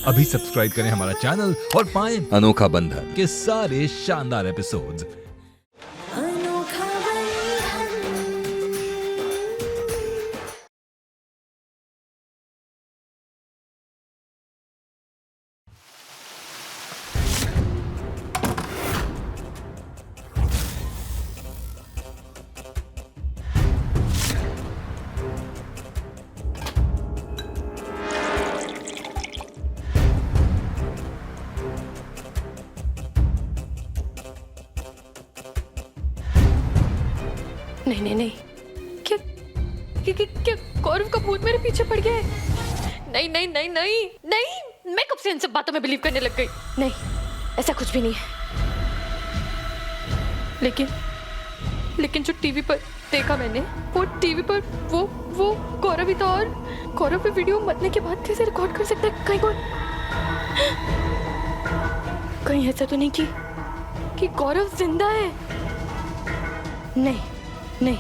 अभी सब्सक्राइब करें हमारा चैनल और पाएं अनोखा बंधन के सारे शानदार एपिसोड्स। अनोखा बंधन। नहीं नहीं नहीं, क्या गौरव का भूत मेरे पीछे पड़ गया है? नहीं नहीं नहीं नहीं नहीं, मैं कब से इन सब बातों में बिलीव करने लग गई। नहीं, ऐसा कुछ भी नहीं है। लेकिन जो टीवी पर देखा मैंने, वो टीवी पर वो गौरव ही था। और गौरव भी वीडियो मरने के बाद कैसे रिकॉर्ड कर सकता है? कहीं ऐसा तो नहीं कि गौरव जिंदा है? नहीं नहीं,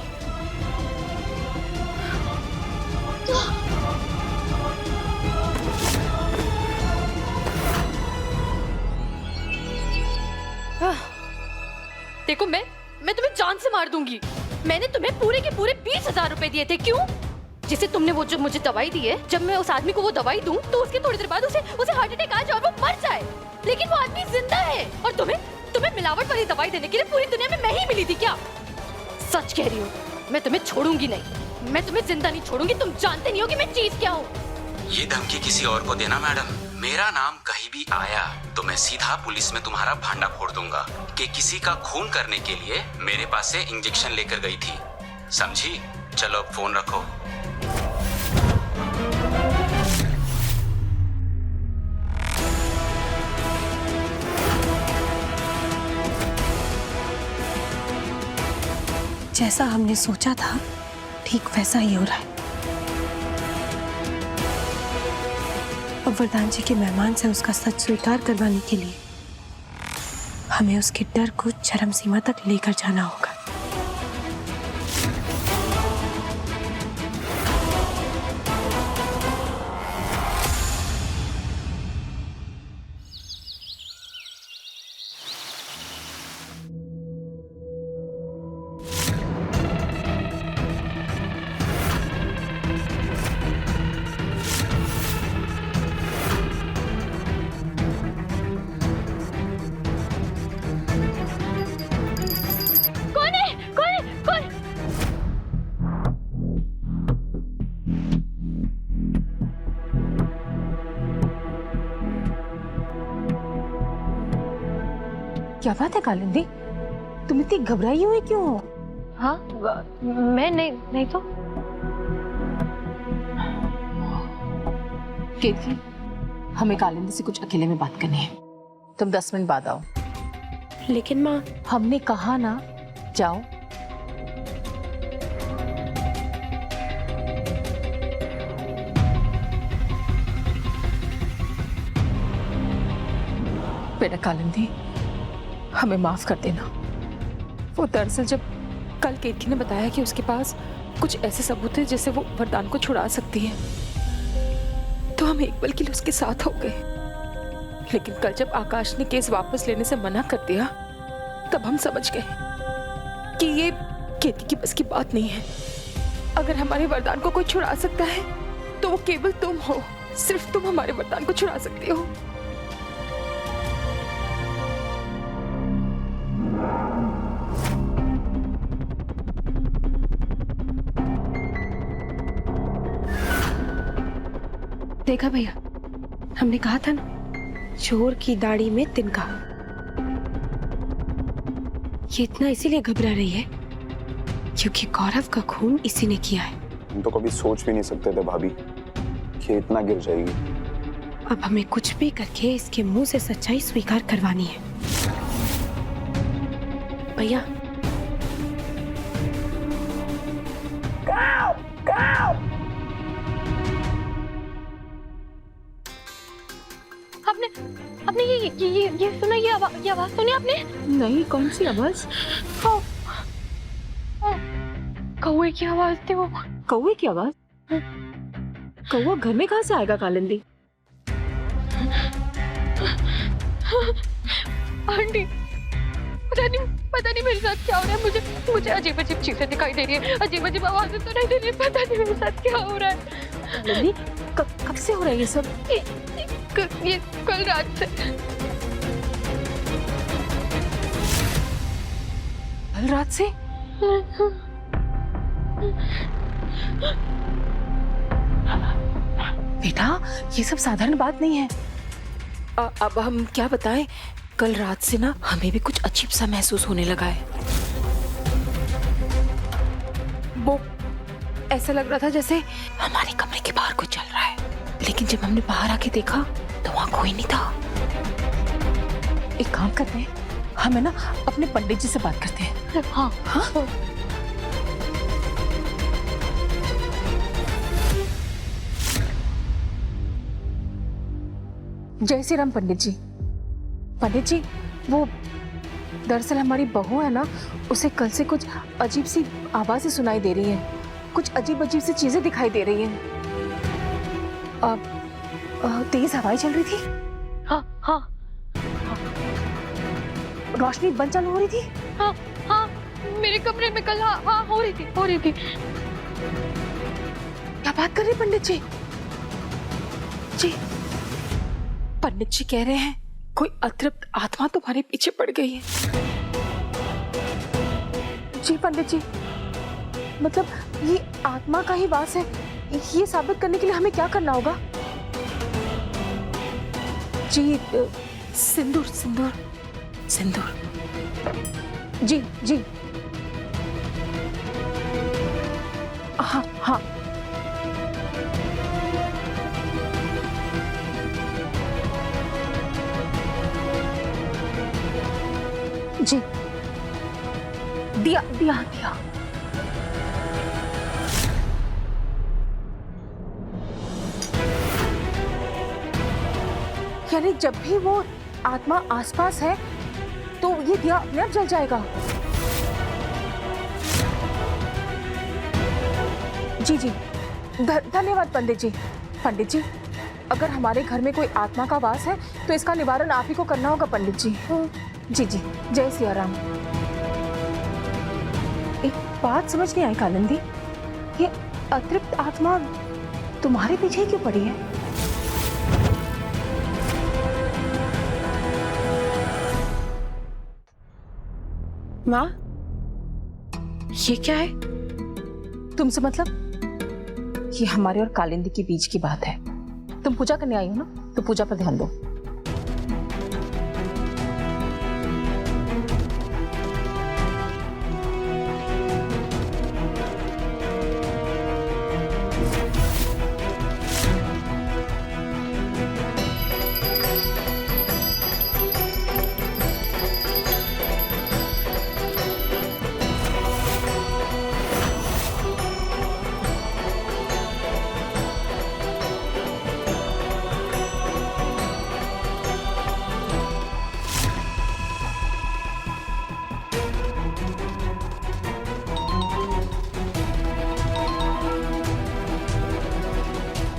देखो मैं तुम्हें जान से मार दूंगी। मैंने तुम्हें पूरे के पूरे 20,000 रुपए दिए थे। क्यों? जिसे तुमने वो जो मुझे दवाई दी है, जब मैं उस आदमी को वो दवाई दूं तो उसके थोड़ी देर बाद उसे हार्ट अटैक आ जाए और वो मर जाए। लेकिन वो आदमी जिंदा है। और तुम्हें मिलावट वाली दवाई देने के लिए पूरी दुनिया में मैं ही मिली थी क्या? सच कह रही हूँ, मैं तुम्हें छोड़ूंगी नहीं। मैं तुम्हें जिंदा नहीं छोड़ूंगी। तुम जानते नहीं हो कि मैं चीज क्या हूँ। ये धमकी किसी और को देना मैडम। मेरा नाम कहीं भी आया तो मैं सीधा पुलिस में तुम्हारा भांडा फोड़ दूंगा कि किसी का खून करने के लिए मेरे पास से इंजेक्शन लेकर गई थी। समझी? चलो अब फोन रखो। जैसा हमने सोचा था ठीक वैसा ही हो रहा है। अब वरदान जी के मेहमान से उसका सच स्वीकार करवाने के लिए हमें उसके डर को चरम सीमा तक लेकर जाना होगा। क्या बात है कालिंदी, तुम इतनी घबराई हुई क्यों हो? हाँ, मैं नहीं तो। केतली, हमें कालिंदी से कुछ अकेले में बात करनी है। तुम 10 मिनट बाद आओ। लेकिन माँ, हमने कहा ना, जाओ। बेटा कालिंदी, हमें माफ कर देना। वो दरअसल जब कल केतकी ने बताया कि उसके पास कुछ ऐसे सबूत है जिससे वो वरदान को छुड़ा सकती है, तो हम एक पल के लिए उसके साथ हो गए। लेकिन कल जब आकाश ने केस वापस लेने से मना कर दिया, तब हम समझ गए कि ये केतकी की बस की बात नहीं है। अगर हमारे वरदान को कोई छुड़ा सकता है तो वो केवल तुम हो। सिर्फ तुम हमारे वरदान को छुड़ा सकती हो। देखा भैया, हमने कहा था ना, चोर की दाढ़ी में तिनका। ये इतना इसीलिए घबरा रही है क्योंकि गौरव का खून इसी ने किया है। हम तो कभी सोच भी नहीं सकते थे भाभी कि इतना गिर जाएगी। अब हमें कुछ भी करके इसके मुंह से सच्चाई स्वीकार करवानी है। भैया, आपने ये सुना? ये आवाज सुनी आपने? नहीं, कौन सी आवाज? कौवे की आवाज थी वो। कौवे की आवाज? कौवा घर में कहाँ से आएगा कालिंदी? आंटी पता नहीं मेरे साथ क्या हो रहा है। मुझे अजीब अजीब चीजें दिखाई दे रही है, अजीब अजीब आवाजें तो नहीं दे रही, पता नहीं मेरे साथ क्या हो रहा है। लल्ली कब से हो रहा है ये सब? ये कल रात से। कल रात से? बेटा ये सब साधारण बात नहीं है। अब हम क्या बताएं, कल रात से ना हमें भी कुछ अजीब सा महसूस होने लगा है। वो ऐसा लग रहा था जैसे हमारे कमरे के बाहर कुछ चल रहा है, लेकिन जब हमने बाहर आके देखा तो वहां कोई नहीं था। एक काम करते हैं, हमें ना अपने पंडित जी से बात करते हैं। हाँ हाँ जय श्री राम पंडित जी। पंडित जी वो दरअसल हमारी बहू है ना, उसे कल से कुछ अजीब सी आवाजें सुनाई दे रही हैं, कुछ अजीब अजीब सी चीजें दिखाई दे रही हैं। तेज हवाएं चल रही थी। हाँ रोशनी बंद चालू हो रही थी। हाँ मेरे कमरे में कल हाँ हो रही थी। क्या बात कर रहे हैं पंडित जी? जी पंडित जी कह रहे हैं कोई अतृप्त आत्मा तुम्हारे पीछे पड़ गई है। जी पंडित जी, मतलब ये आत्मा का ही वास है, ये साबित करने के लिए हमें क्या करना होगा? जी सिंदूर सिंदूर सिंदूर। जी जी हाँ हाँ जी दिया दिया दिया। यानी जब भी वो आत्मा आसपास है तो ये दिया अपने आप जल जाएगा। जी जी धन्यवाद पंडित जी। पंडित जी अगर हमारे घर में कोई आत्मा का वास है तो इसका निवारण आप ही को करना होगा पंडित जी। जी जी जय सिया राम। एक बात समझ नहीं आई कालिंदी, ये अतृप्त आत्मा तुम्हारे पीछे ही क्यों पड़ी है? माँ ये क्या है? तुमसे मतलब? ये हमारे और कालिंदी के बीच की बात है। तुम पूजा करने आई हो ना, तो पूजा पर ध्यान दो।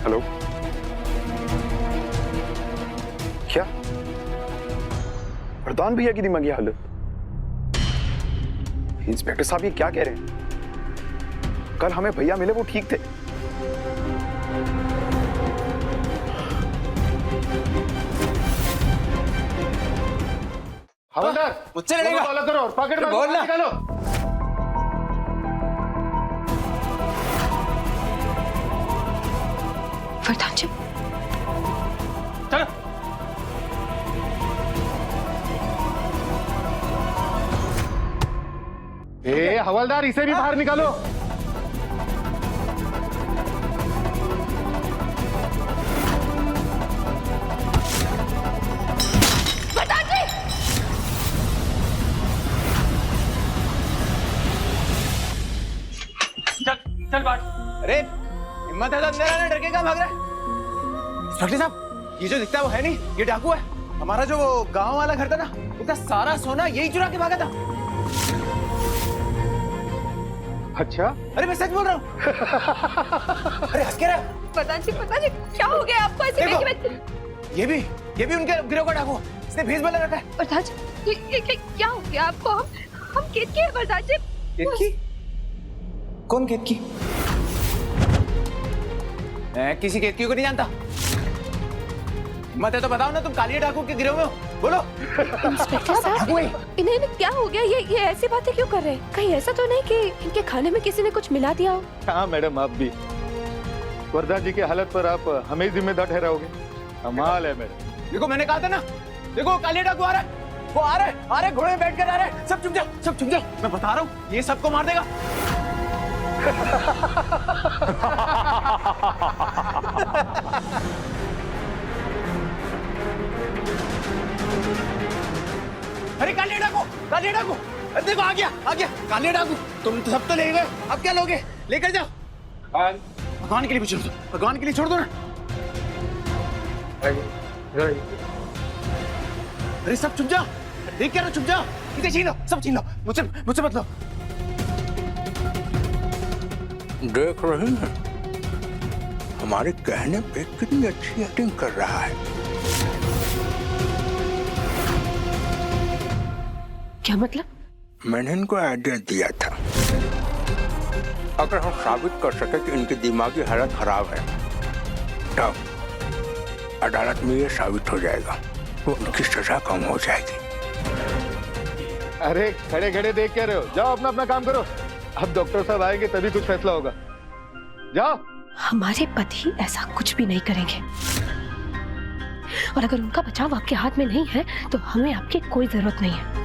हेलो, क्या वरदान भैया की दिमागी हालत? इंस्पेक्टर साहब ये क्या कह रहे हैं? कल हमें भैया मिले, वो ठीक थे। हवलदार मुझसे लड़ेगा? फॉलो करो और पकड़ बोल ना। निकालो। वरदान जी चलो। हवलदार इसे भी बाहर निकालो। चल बाहर। अरे हिम्मत है तो अंदर आना, डर के क्या भाग रहा है? इंस्पेक्टर साहब ये जो दिखता है वो है नहीं, ये डाकू है। हमारा जो गांव वाला घर था ना, उसका सारा सोना यही चुरा के भागा था। अच्छा, अरे मैं सच बोल रहा हूँ। अरे हंस के रहा है। पता नहीं क्या हो गया आपको ऐसे? ये भी उनके गिरोह का डाकू। इसने भेस बना रखा है। वरदान जी, ये क्या हो गया आपको? हम केतकी है वरदान जी। केतकी? कौन केतकी? मैं किसी केतकी को नहीं जानता। हिम्मत है तो बताओ ना, तुम कालिया डाकू के गिरोह में हो? बोलो। इंस्पेक्टर साहब, इन्हें क्या हो गया? ये ऐसी बातें क्यों कर रहे हैं? कहीं ऐसा तो नहीं कि इनके खाने में किसी ने कुछ मिला दिया हो? हाँ मैडम, आप भी वरदान जी की हालत पर आप हमें ही जिम्मेदार ठहराओगे? कमाल है मैडम। देखो मैंने कहा था ना, देखो कालिया डाकू आ रहा है, वो आ रहा है, घोड़े में बैठ कर आ रहा है। सब चुप जाओ, मैं बता रहा हूँ, ये सबको मार देगा। अरे कालिया डाकू, देखो आ गया कालिया डाकू। तुम तो सब तो ले गए, अब क्या लोगे? लेकर जाओ। भगवान के लिए भी छोड़ दो, भगवान के लिए छोड़ दो ना। अरे सब चुप जाओ, देख क्या रहे हो? चुप जाओ, इसे छीन लो, सब छीन लो, मुझसे मत लो। देख रहे हैं हमारे कहने पे कितनी अच्छी एक्टिंग कर रहा है। क्या मतलब? मैंने इनको आइडिया दिया था, अगर हम साबित कर सके कि इनकी दिमागी हालत खराब है तब अदालत में ये साबित हो जाएगा, तो उनकी सजा कम हो जाएगी। अरे खड़े खड़े देख क्या रहे हो? जाओ अपना काम करो। अब डॉक्टर साहब आएंगे तभी कुछ फैसला होगा। जाओ। हमारे पति ऐसा कुछ भी नहीं करेंगे, और अगर उनका बचाव आपके हाथ में नहीं है तो हमें आपकी कोई जरूरत नहीं है।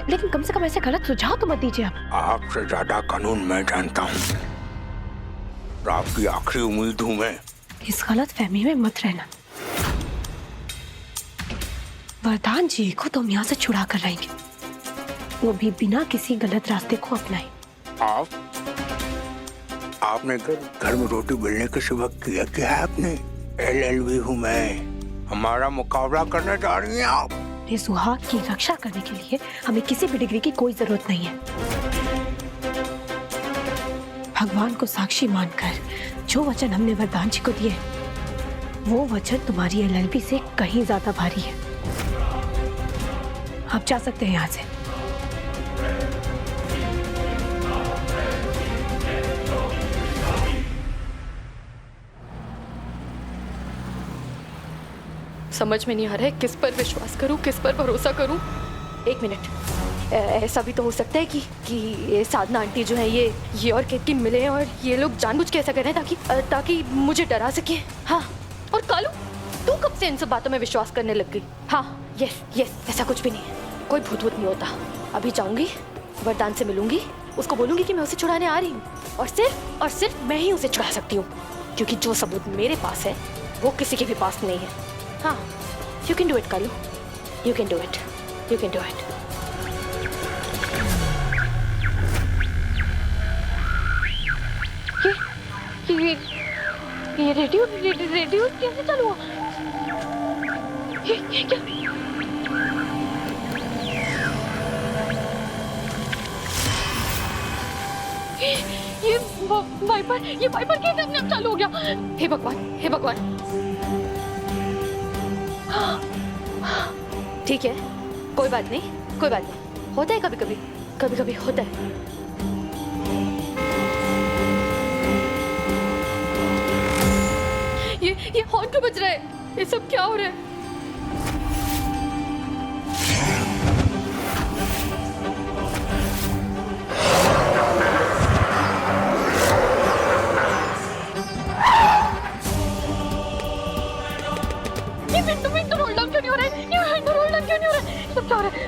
लेकिन कम से कम ऐसे गलत सुझाव तो मत दीजिए आप। आपसे ज्यादा कानून मैं जानता हूँ, आपकी आखिरी उम्मीद हूँ मैं। इस गलत फहमी में मत रहना। वरदान जी को तो हम यहाँ से छुड़ा कर लाएंगे, वो भी बिना किसी गलत रास्ते को अपनाए। आपने घर में रोटी बेलने के सिवा किया है आपने? LLB हूँ मैं, हमारा मुकाबला करने जा रही हैं आप। ये सुहाग की रक्षा करने के लिए हमें किसी भी डिग्री की कोई जरूरत नहीं है। भगवान को साक्षी मानकर जो वचन हमने वरदान जी को दिए, वो वचन तुम्हारी LLB से कहीं ज्यादा भारी है। आप जा सकते हैं यहाँ से। समझ में नहीं आ रहा है किस पर विश्वास करूं, किस पर भरोसा करूं। एक मिनट, ऐसा भी तो हो सकता है कि ये साधना आंटी जो है ये और केतकी मिले हैं और ये लोग जानबूझ के ऐसा कर रहे हैं ताकि मुझे डरा सके। हाँ, और कालू तू कब से इन सब बातों में विश्वास करने लग गई? हाँ यस, ऐसा कुछ भी नहीं है, कोई भूत नहीं होता। अभी जाऊंगी, वरदान से मिलूंगी, उसको बोलूंगी कि मैं उसे छुड़ाने आ रही हूँ, और सिर्फ मैं ही उसे छुड़ा सकती हूँ, क्योंकि जो सबूत मेरे पास है वो किसी के भी पास नहीं है। हाँ, you can do it, Kalu. You can do it. You can do it. ये रेडियो कैसे चालू हुआ? ये क्या? ये वाइपर कैसे अपने आप चालू हो गया? हे भगवान। ठीक है, कोई बात नहीं, होता है कभी होता है। ये हॉर्न क्यों बज रहा है? ये सब क्या हो रहा है? विंडो रोल डाउन क्यों नहीं हो रहा है? सब क्या हो रहा है?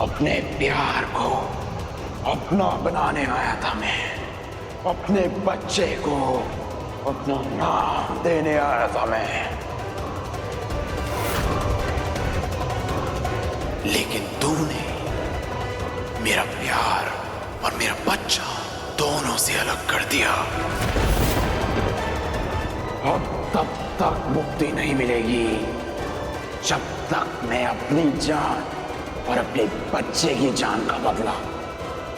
अपने प्यार को अपना बनाने आया था मैं। अपने बच्चे को अपना नाम देने आया था मैं। लेकिन तूने मेरा प्यार और मेरा बच्चा दोनों से अलग कर दिया। अब तब तक मुक्ति नहीं मिलेगी जब तक मैं अपनी जान और अपने बच्चे की जान का बदला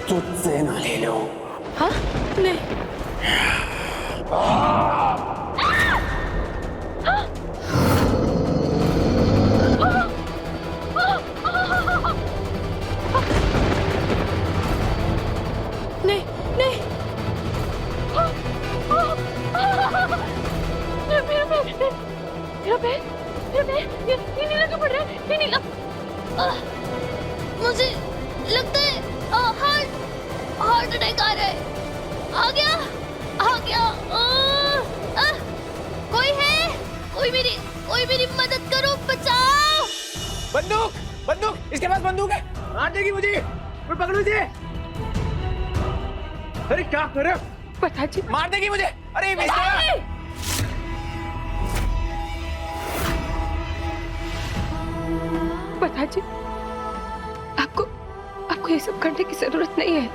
तुझसे ना ले लो। हाँ? नहीं। नहीं, नहीं। मेरा पैर, ये नीला क्यों पड़ रहा है? ये नीला। मुझे लगता है हार्ट अटैक आ रहा है। आ गया। कोई है? कोई मेरी मदद करो, बचाओ। बंदूक, इसके पास बंदूक है, मार देगी मुझे। मैं पकड़ू इसे। अरे क्या कर रहे हो? पता जी, मार देगी मुझे। अरे पता जी, आपको ये सब करने की जरूरत नहीं है।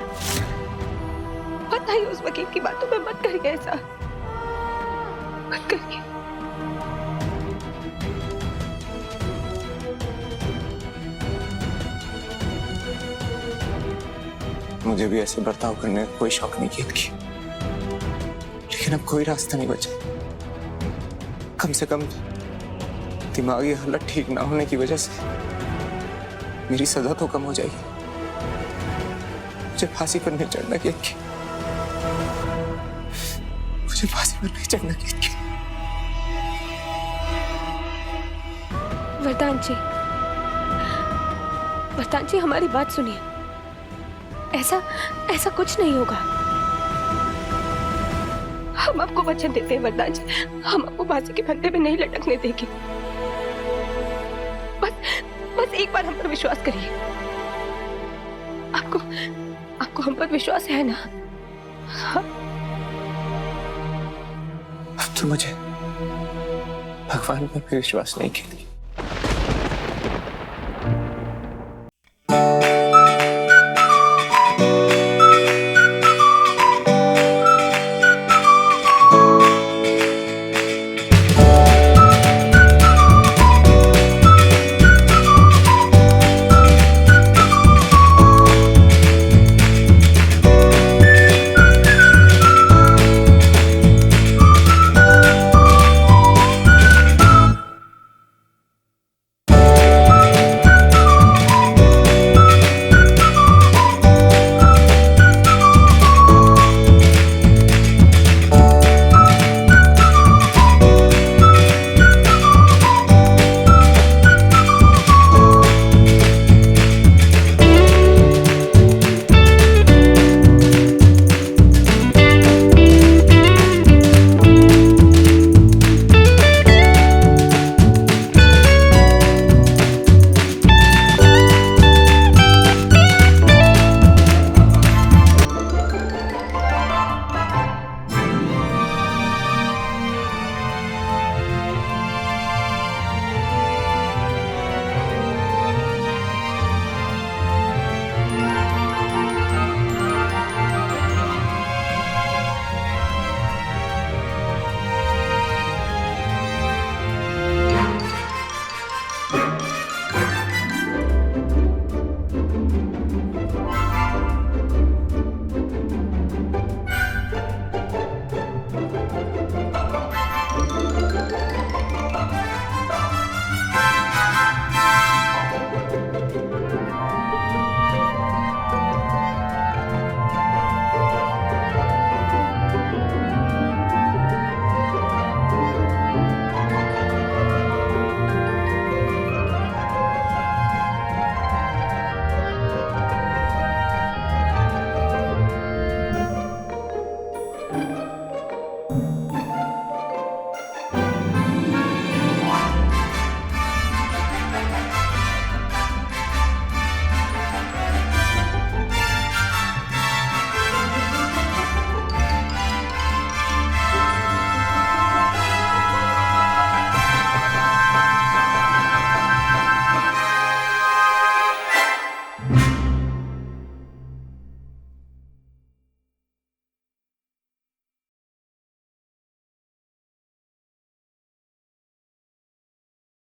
पता ही उस वकील की बातों में मत करिए ऐसा, मत करिए। मुझे भी ऐसे बर्ताव करने का कोई शौक नहीं ईद की, लेकिन अब कोई रास्ता नहीं बचा। कम से कम दिमागी हालत ठीक ना होने की वजह से मेरी सजा तो कम हो जाएगी। मुझे फांसी पर नहीं चढ़ना ईद की, मुझे फांसी पर नहीं चढ़ना ईद की। वरदान जी हमारी बात सुनिए। ऐसा कुछ नहीं होगा। हम आपको वचन देते हैं वरदान जी, हम आपको फांसी के फंदे में नहीं लटकने देंगे। बस एक बार हम पर विश्वास करिए। आपको हम पर विश्वास है ना? हाँ? अब तो मुझे भगवान पर भी विश्वास नहीं कीजिए।